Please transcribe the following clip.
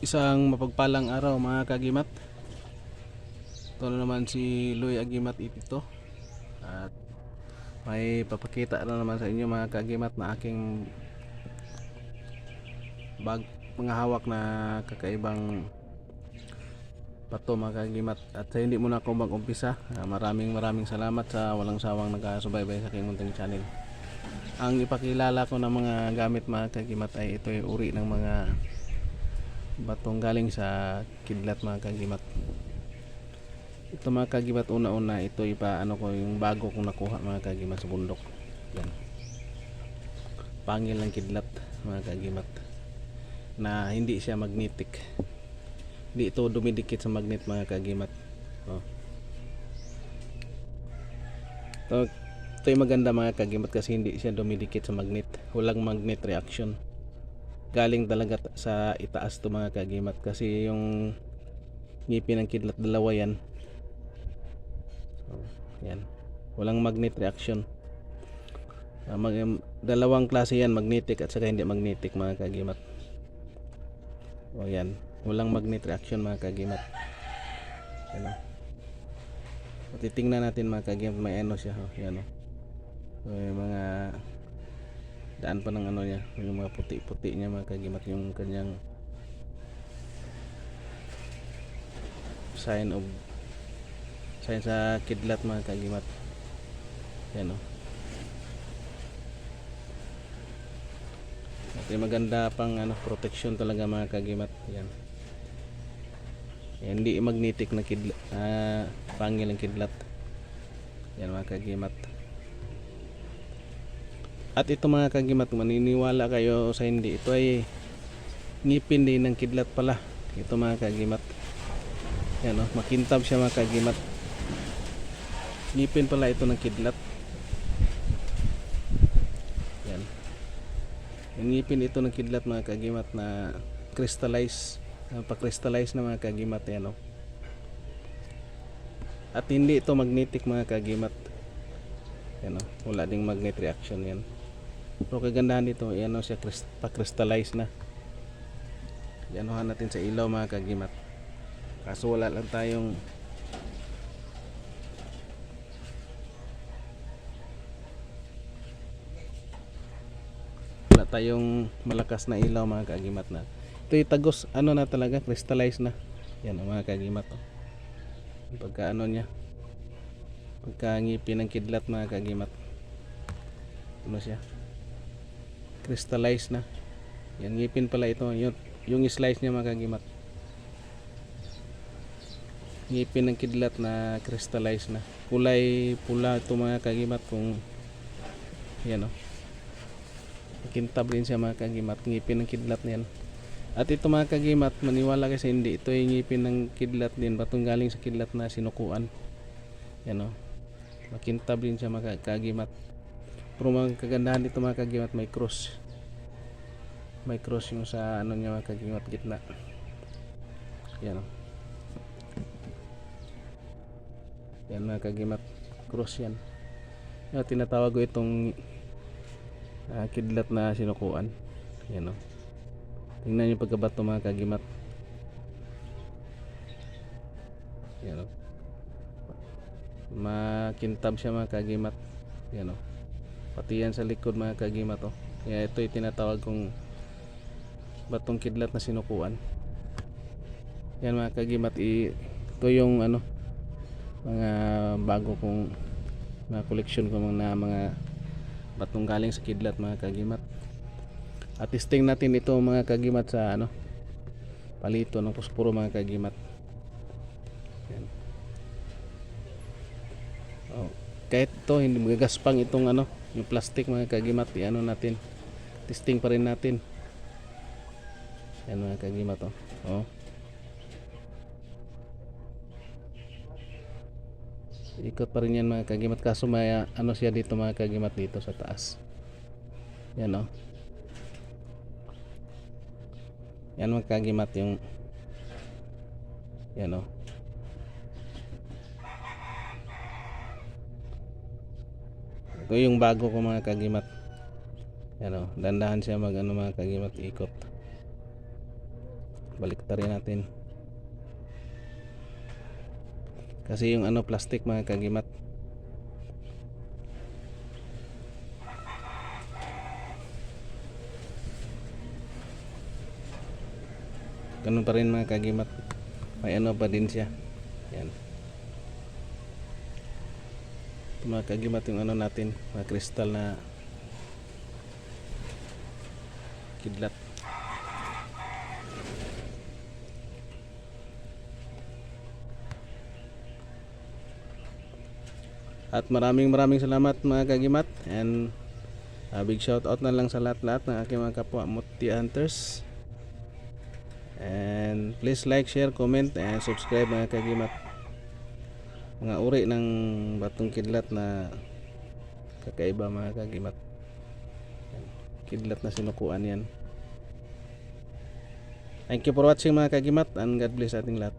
Isang mapagpalang araw mga kagimat. Ito na naman si Luy Agimat Ipito. At may papakita na naman sa inyo mga kagimat na aking mga hawak na kakaibang pato mga kagimat. At sa hindi muna ako mag-umpisa, maraming salamat sa walang sawang nagkasubaybay sa aking munting channel. Ang ipakilala ko ng mga gamit mga kagimat ay ito yung uri ng mga batong galing sa kidlat mga kagimat. Ito mga kagimat, una-una ito ipaano ko yung bago kong nakuha mga kagimat sa bundok. Yan. Pangil ng kidlat mga kagimat na hindi siya magnetic. Hindi ito dumidikit sa magnet mga kagimat. Oh. Ito yung maganda mga kagimat kasi hindi siya dumidikit sa magnet. Walang magnet reaction. Galing talaga sa itaas to mga kagimat kasi yung ngipin ng kidlat dalawa yan. So, yan. Walang magnet reaction. Dalawang klase yan, magnetic at saka hindi magnetic mga kagimat. O yan, walang magnet reaction mga kagimat. Yan o. Titingnan natin mga kagimat, may ano siya. Yan o. So, yung mga daan pa ng ano niya, yung mga puti-puti niya mga kagimat, yung kanyang sign sa kidlat mga kagimat. Yan o. At yung maganda pang protection talaga mga kagimat. Yan. Yan, hindi magnetic na kidlat, pangil ang kidlat. Yan mga kagimat. At ito mga kagimat, maniniwala kayo sa hindi, ito ay ngipin din ng kidlat pala. Ito mga kagimat. Yan o, makintab siya mga kagimat. Ngipin pala ito ng kidlat. Yan. Yung ngipin ito ng kidlat mga kagimat na crystallize, pa-crystallize na mga kagimat. Yan o. At hindi ito magnetic mga kagimat. Yan o, wala ding magnet reaction yan. Pero kagandahan dito, yan o siya, pa-crystallize na. Yan o natin sa ilaw mga kagimat. Kaso wala lang tayong malakas na ilaw mga kagimat na. Ito yung tagos, na talaga, crystallize na. Yan o mga kagimat o. Pagka niya, pagka ngipin ng kidlat mga kagimat, siya, crystallize na. Yan, ngipin pala ito, yung slice niya mga kagimat, ngipin ng kidlat na crystallize na, kulay pula ito mga kagimat. Kung yan o, kintab rin siya mga kagimat, ngipin ng kidlat niyan. At ito mga kagimat, maniwala kasi hindi, ito yung ngipin ng kidlat din, batong galing sa kidlat na sinukuan. Yan o, makintab din siya mga kagimat. Pero mga kagandahan dito mga kagimat, may cross yung sa niya mga kagimat, gitna. Yan o, yan mga kagimat, cross yan. Tinatawag ko itong kidlat na sinukuan. Yan o, tingnan nyo pagkabato mga kagimat. Yan o, makintab siya mga kagimat. Yan o, pati yan sa likod mga kagimat o. Kaya ito yung tinatawag kong batong kidlat na sinukuan. Yan mga kagimat, ito yung mga bago kong mga collection ko mga batong galing sa kidlat mga kagimat. At testing natin ito mga kagimat sa palito ng posporo mga kagimat. Yan. Oh, kahit ito hindi magagaspang itong yung plastic mga kagimat, natin, testing pa rin natin. Yan mga kagimat o. Oh. Ikot pa rin yan mga kagimat, kaso may siya dito mga kagimat, dito sa taas. Yan o. Yan mga kagimat, yung yan o. Ito yung bago ko mga kagimat. Yan o, dandahan siya mga kagimat, ikot. baliktarin natin kasi yung ano plastic mga kagimat. Ganun pa rin mga kagimat, may ano pa din siya. Yan ito mga kagimat yung ano natin, mga kristal na kidlat. At maraming salamat mga kagimat, and big shout out na lang sa lahat ng aking mga kapwa Muti Hunters. And please like, share, comment, and subscribe mga kagimat. Mga uri ng batong kidlat na kakaiba mga kagimat. Kidlat na sinukuan yan. Thank you for watching mga kagimat, and God bless ating lahat.